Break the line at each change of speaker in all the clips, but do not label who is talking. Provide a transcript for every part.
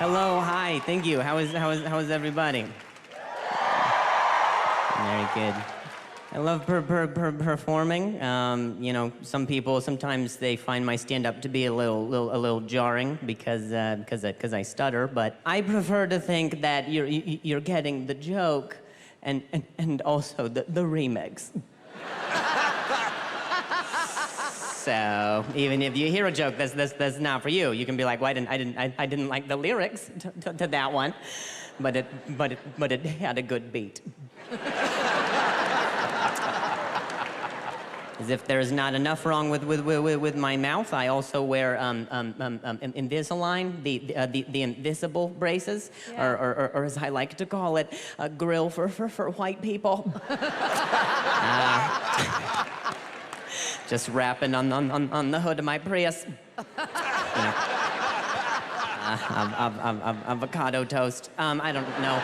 Hello, hi, thank you. How is everybody? Very good. I love performing. You know, some people sometimes they find my stand-up to be a little jarring because I stutter. But I prefer to think that you're getting the joke, and also the remix. So even if you hear a joke that's not for you, you can be like, well, I didn't like the lyrics to that one, but it had a good beat. As if there's not enough wrong with my mouth, I also wear Invisalign, the invisible braces,
yeah.
or as I like to call it, a grill for white people. Just rapping on the hood of my Prius. You know. Avocado toast. I don't know.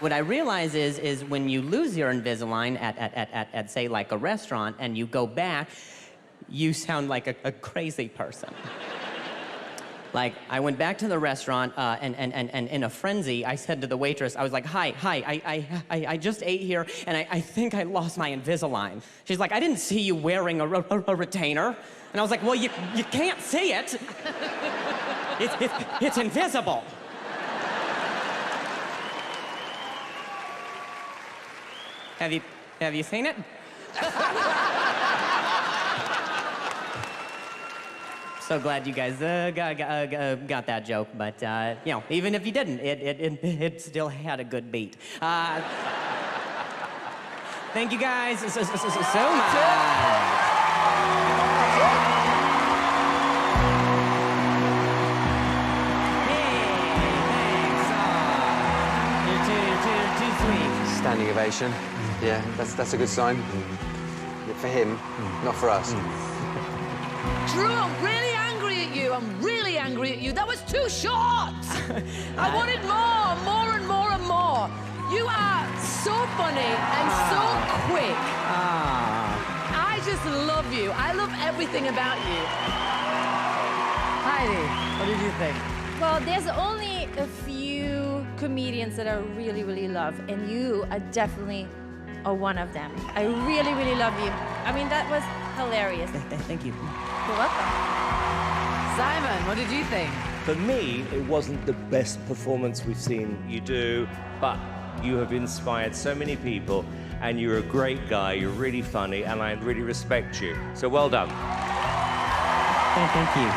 What I realize is when you lose your Invisalign at say like a restaurant and you go back, you sound like a crazy person. Like, I went back to the restaurant, and in a frenzy, I said to the waitress, I was like, hi, I just ate here, and I think I lost my Invisalign. She's like, I didn't see you wearing a retainer. And I was like, well, you can't see it. It's invisible. Have you seen it? So glad you guys got that joke, but you know, even if you didn't, it still had a good beat. Thank you guys so much. You're too sweet.
Standing ovation. Yeah, that's a good sign. For him, not for us.
Drew, I'm really angry at you. I'm really angry at you. That was too short. I wanted more and more and more. You are so funny and so quick. I just love you. I love everything about you.
Heidi, what did you think?
Well, there's only a few comedians that I really, really love, and you are definitely one of them. I really, really love you. I mean, that was hilarious.
Thank you.
You're welcome.
Simon, what did you think?
For me, it wasn't the best performance we've seen you do, but you have inspired so many people, and you're a great guy, you're really funny, and I really respect you. So well done.
Thank you.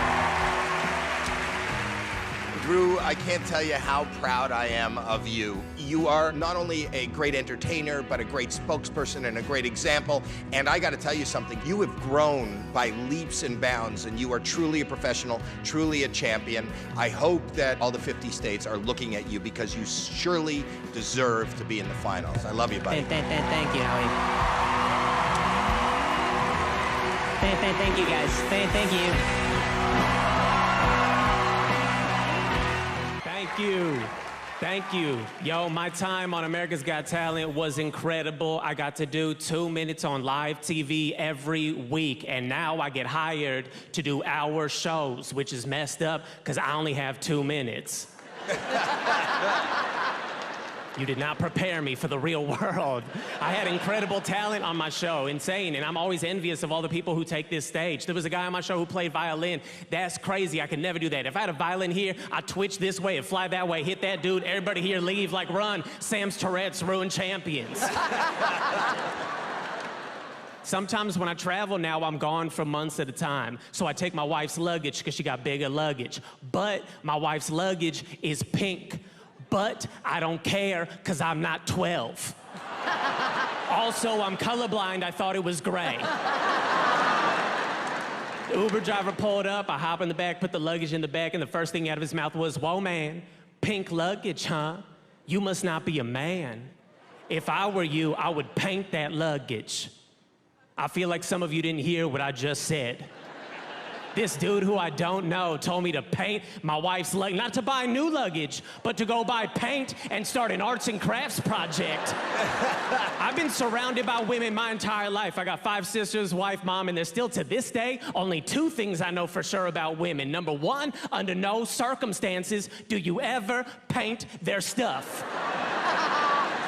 Drew, I can't tell you how proud I am of you. You are not only a great entertainer, but a great spokesperson and a great example. And I gotta tell you something, you have grown by leaps and bounds, and you are truly a professional, truly a champion. I hope that all the 50 states are looking at you because you surely deserve to be in the finals. I love you, buddy.
Thank you, Howie. Thank you, guys. Thank you.
Thank you. Yo, my time on America's Got Talent was incredible. I got to do 2 minutes on live TV every week, and now I get hired to do hour shows, which is messed up because I only have 2 minutes. You did not prepare me for the real world. I had incredible talent on my show, insane, and I'm always envious of all the people who take this stage. There was a guy on my show who played violin. That's crazy, I could never do that. If I had a violin here, I'd twitch this way and fly that way, hit that dude, everybody here leave, like run. Sam's Tourette's ruined champions. Sometimes when I travel now, I'm gone for months at a time. So I take my wife's luggage because she got bigger luggage. But my wife's luggage is pink. But I don't care, because I'm not 12. Also, I'm colorblind. I thought it was gray. The Uber driver pulled up. I hop in the back, put the luggage in the back, and the first thing out of his mouth was, whoa, man, pink luggage, huh? You must not be a man. If I were you, I would paint that luggage. I feel like some of you didn't hear what I just said. This dude who I don't know told me to paint my wife's luggage, not to buy new luggage, but to go buy paint and start an arts and crafts project. I've been surrounded by women my entire life. I got 5 sisters, wife, mom, and there's still to this day only 2 things I know for sure about women. Number 1, under no circumstances do you ever paint their stuff.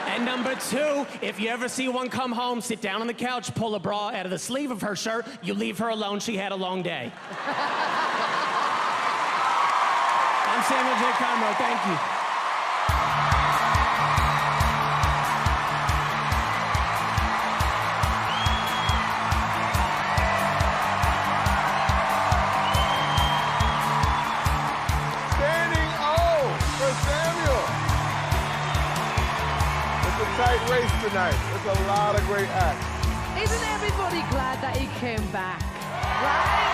And number 2, if you ever see one come home, sit down on the couch, pull a bra out of the sleeve of her shirt, you leave her alone, she had a long day. I'm Samuel J. Conroe, thank you.
Standing O for Samuel. It's a tight race tonight. It's a lot of great acts.
Isn't everybody glad that he came back? Right?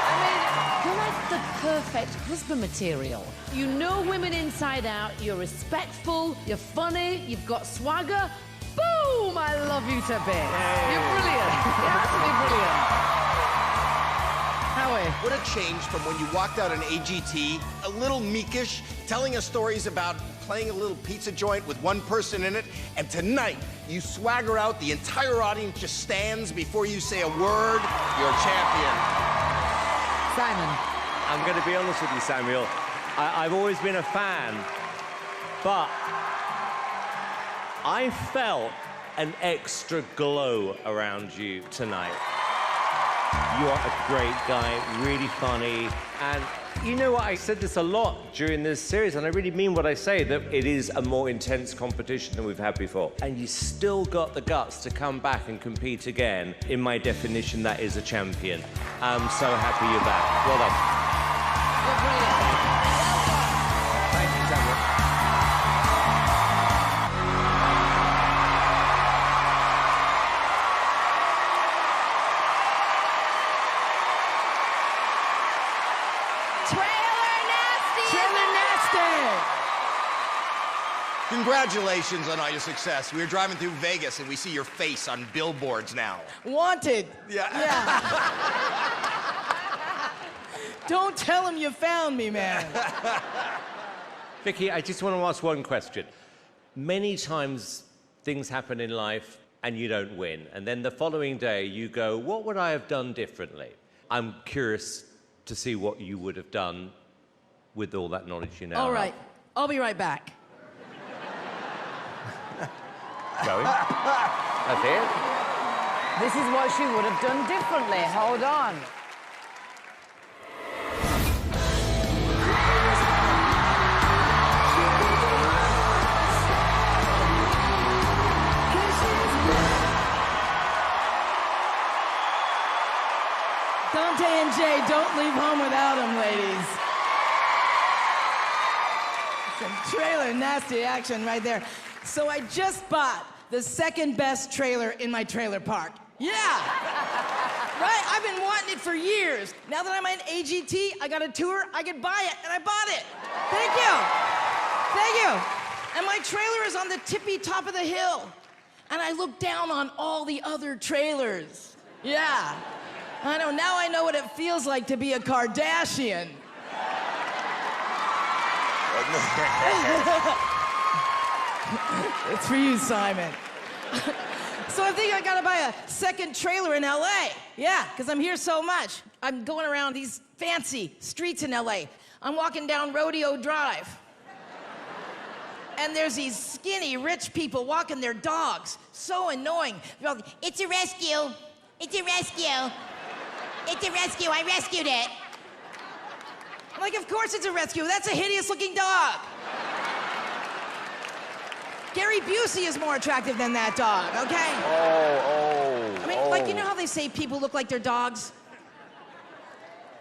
I mean, you're like the perfect husband material. You know women inside out, you're respectful, you're funny, you've got swagger. Boom! I love you to bits. You're brilliant. You're absolutely brilliant. Howie.
What a change from when you walked out on AGT, a little meekish, telling us stories about playing a little pizza joint with one person in it, and tonight you swagger out, the entire audience just stands before you say a word. You're a champion.
Simon.
I'm going to be honest with you, Samuel. I've always been a fan, but I felt an extra glow around you tonight. You are a great guy, really funny, and you know what? I said this a lot during this series, and I really mean what I say, that it is a more intense competition than we've had before. And you still got the guts to come back and compete again. In my definition, that is a champion. I'm so happy you're back. Well done.
You're brilliant.
Thank you, Samuel.
Congratulations on all your success. We were driving through Vegas and we see your face on billboards now.
Wanted.
Yeah.
Don't tell him you found me, man.
Vicky, I just want to ask one question. Many times things happen in life and you don't win, and then the following day you go, what would I have done differently? I'm curious to see what you would have done with all that knowledge you now have.
All right, I'll be right back.
Joey? That's it?
This is what she would have done differently. Hold on.
Dante and Jay, don't leave home without him, ladies. Some trailer nasty action right there. So I just bought the second best trailer in my trailer park. Yeah. Right? I've been wanting it for years. Now that I'm at AGT, I got a tour, I could buy it, and I bought it. Thank you. Thank you. And my trailer is on the tippy top of the hill. And I look down on all the other trailers. Yeah. I know, now I know what it feels like to be a Kardashian. It's for you, Simon. So I think I gotta buy a second trailer in LA. Yeah, because I'm here so much. I'm going around these fancy streets in LA. I'm walking down Rodeo Drive. And there's these skinny, rich people walking their dogs. So annoying. They're all, it's a rescue. It's a rescue. It's a rescue. I rescued it. I'm like, of course it's a rescue. That's a hideous-looking dog. Gary Busey is more attractive than that dog, okay? I mean, like, you know how they say people look like their dogs?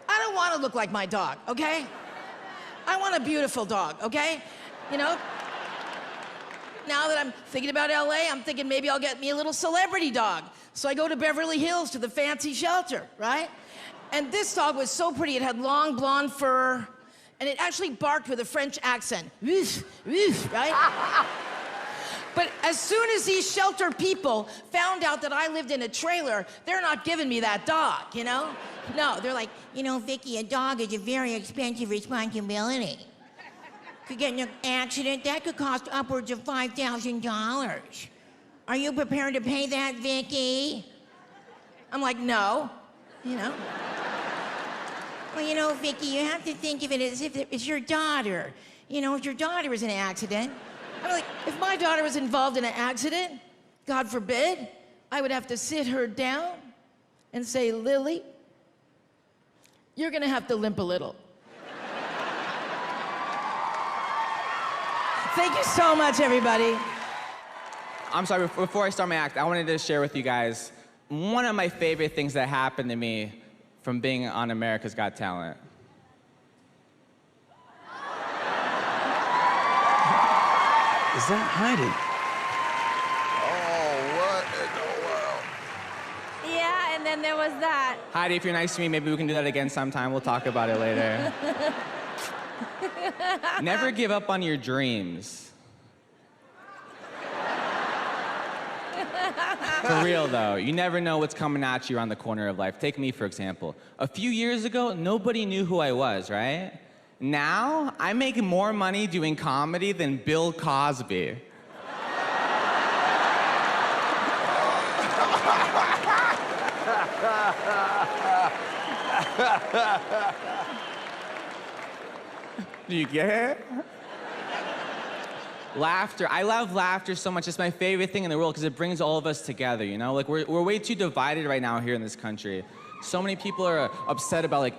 I don't want to look like my dog, okay? I want a beautiful dog, okay? You know? Now that I'm thinking about LA, I'm thinking maybe I'll get me a little celebrity dog. So I go to Beverly Hills to the fancy shelter, right? And this dog was so pretty. It had long blonde fur, and it actually barked with a French accent. Woof, woof, right? But as soon as these shelter people found out that I lived in a trailer, they're not giving me that dog, you know? No, they're like, you know, Vicky, a dog is a very expensive responsibility. Could get in an accident, that could cost upwards of $5,000. Are you prepared to pay that, Vicky? I'm like, no, you know? Well, you know, Vicky, you have to think of it as if it's your daughter. You know, if your daughter is in an accident, I'm like, if my daughter was involved in an accident, God forbid, I would have to sit her down and say, Lily, you're gonna have to limp a little. Thank you so much, everybody.
I'm sorry, before I start my act, I wanted to share with you guys one of my favorite things that happened to me from being on America's Got Talent.
Is that Heidi?
Oh, what in the world?
Yeah, and then there was that.
Heidi, if you're nice to me, maybe we can do that again sometime. We'll talk about it later. Never give up on your dreams. For real, though, you never know what's coming at you around the corner of life. Take me, for example. A few years ago, nobody knew who I was, right? Now, I make more money doing comedy than Bill Cosby. Do you get it? Laughter. I love laughter so much. It's my favorite thing in the world because it brings all of us together, you know? Like, we're way too divided right now here in this country. So many people are upset about, like,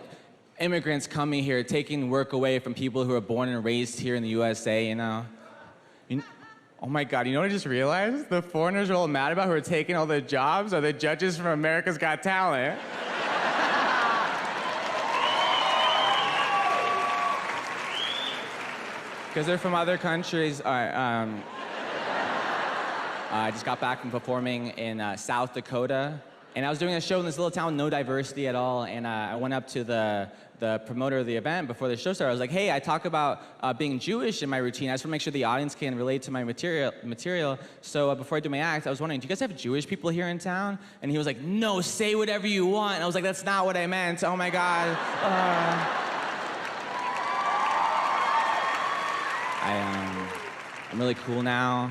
immigrants coming here, taking work away from people who are born and raised here in the USA, you know? Oh my God, you know what I just realized? The foreigners are all mad about who are taking all the jobs are the judges from America's Got Talent. Because they're from other countries. I just got back from performing in South Dakota. And I was doing a show in this little town, no diversity at all. And I went up to the promoter of the event before the show started. I was like, hey, I talk about being Jewish in my routine. I just want to make sure the audience can relate to my material. So before I do my act, I was wondering, do you guys have Jewish people here in town? And he was like, no, say whatever you want. And I was like, that's not what I meant. Oh my God. I'm really cool now.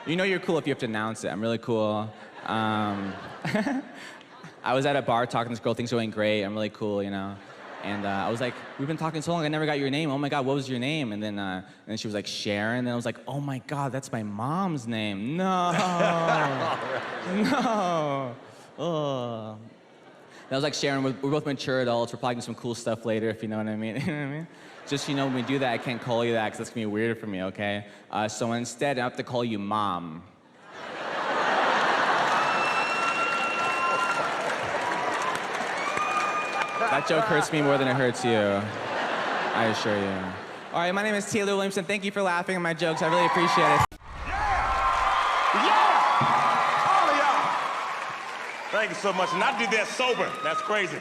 You know you're cool if you have to announce it. I'm really cool. I was at a bar talking to this girl, things going great. I'm really cool, you know. And I was like, we've been talking so long, I never got your name. Oh my God, what was your name? And then she was like, Sharon. And I was like, oh my God, that's my mom's name. No. No. Oh. And I was like, Sharon, we're both mature adults. We're probably doing some cool stuff later, if you know what I mean. You know what I mean? Just, you know, when we do that, I can't call you that because that's going to be weird for me, okay? So instead, I have to call you Mom. That joke hurts me more than it hurts you. I assure you. All right, my name is Taylor Williamson. Thank you for laughing at my jokes. I really appreciate it.
All of y'all. Thank you so much. And I did that sober. That's crazy.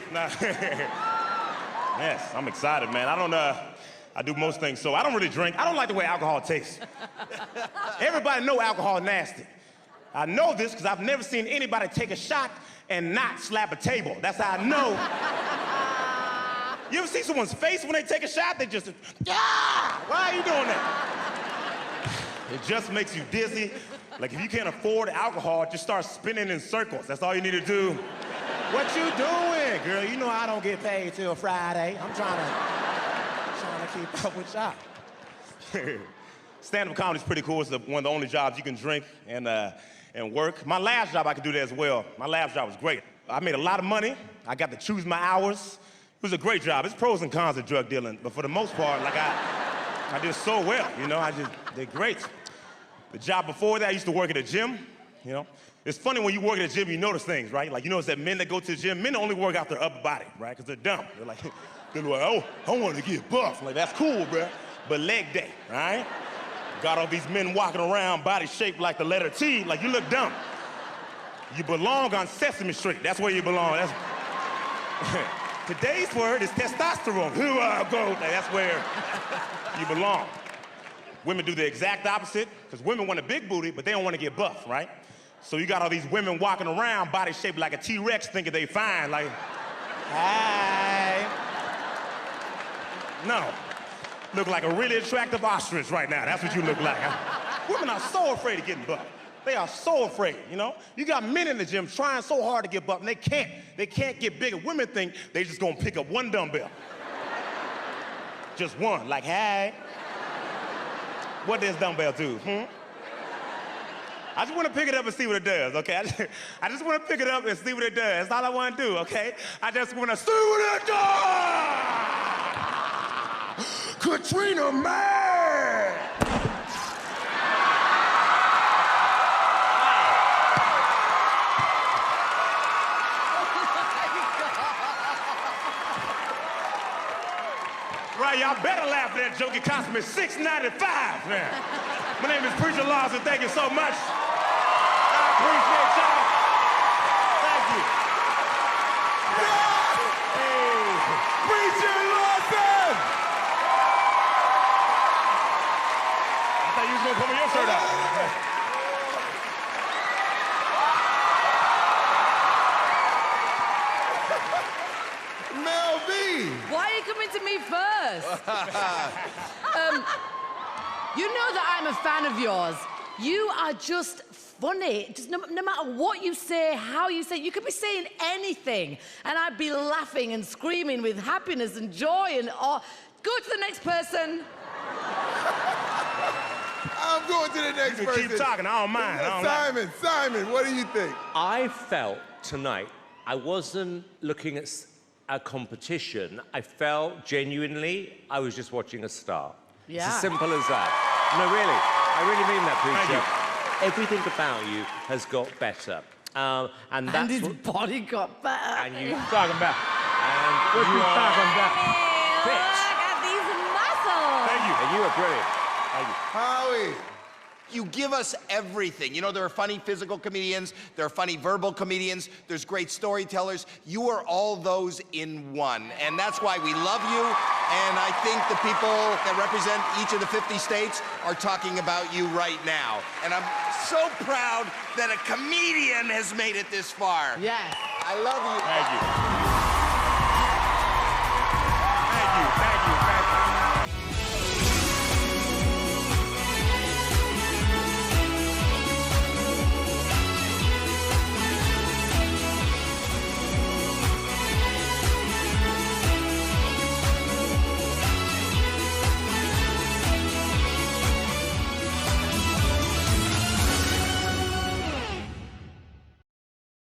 Yes, I'm excited, man. I do most things so. I don't really drink. I don't like the way alcohol tastes. Everybody know alcohol is nasty. I know this because I've never seen anybody take a shot and not slap a table. That's how I know. You ever see someone's face when they take a shot? They just, ah! Why are you doing that? It just makes you dizzy. Like if you can't afford alcohol, just start spinning in circles. That's all you need to do. What you doing, girl? You know I don't get paid till Friday. I'm trying to keep up with y'all. Stand-up comedy's pretty cool. It's one of the only jobs you can drink and work. My last job, I could do that as well. My last job was great. I made a lot of money. I got to choose my hours. It was a great job. It's pros and cons of drug dealing, but for the most part, like I did so well, you know, I just did great. The job before that, I used to work at a gym, you know. It's funny when you work at a gym, you notice things, right? Like, you notice that men that go to the gym, men only work out their upper body, right? Because they're dumb. They're like, oh, I want to get buff. Like, that's cool, bro. But leg day, right? Got all these men walking around, body shaped like the letter T, like you look dumb. You belong on Sesame Street. That's where you belong. That's... Today's word is testosterone. Like, that's where you belong. Women do the exact opposite, because women want a big booty, but they don't want to get buff, right? So you got all these women walking around, body shaped like a T-Rex, thinking they fine, like, hi. No. Look like a really attractive ostrich right now. That's what you look like. Women are so afraid of getting buff. They are so afraid, you know? You got men in the gym trying so hard to get buff, and they can't. They can't get bigger. Women think they just gonna pick up one dumbbell. Just one, like, hey. What does dumbbell do, I just want to pick it up and see what it does, okay? I just want to pick it up and see what it does. That's all I want to do, okay? I just want to see what it does! Katrina, man! Right, y'all better laugh at that joke. It cost me $6.95, man. My name is Preacher Lawson. Thank you so much. I appreciate y'all. Thank you. Hey. Preacher Lawson! I thought you was gonna put your shirt on.
Mel B!
Why are you coming to me first? You know that I'm a fan of yours. You are just funny. Just no matter what you say, how you say, you could be saying anything, and I'd be laughing and screaming with happiness and joy and all. Go to the next person.
I'm going to the next
You
person.
keep talking, I don't mind. I don't mind.
Simon, what do you think?
I felt tonight I wasn't looking at a competition. I felt genuinely I was just watching a star.
Yeah.
It's as simple as that. No, really. I really mean that,
Thank
Preacher. Everything about you has got better. And that's
And his
what...
body got better.
And you talking about... And what you talking about?
Look at these muscles.
Thank you.
And you are brilliant. Thank you.
Howie.
You give us everything. You know, there are funny physical comedians, there are funny verbal comedians, there's great storytellers. You are all those in one. And that's why we love you. And I think the people that represent each of the 50 states are talking about you right now. And I'm so proud that a comedian has made it this far.
Yes.
I love you.
Thank you.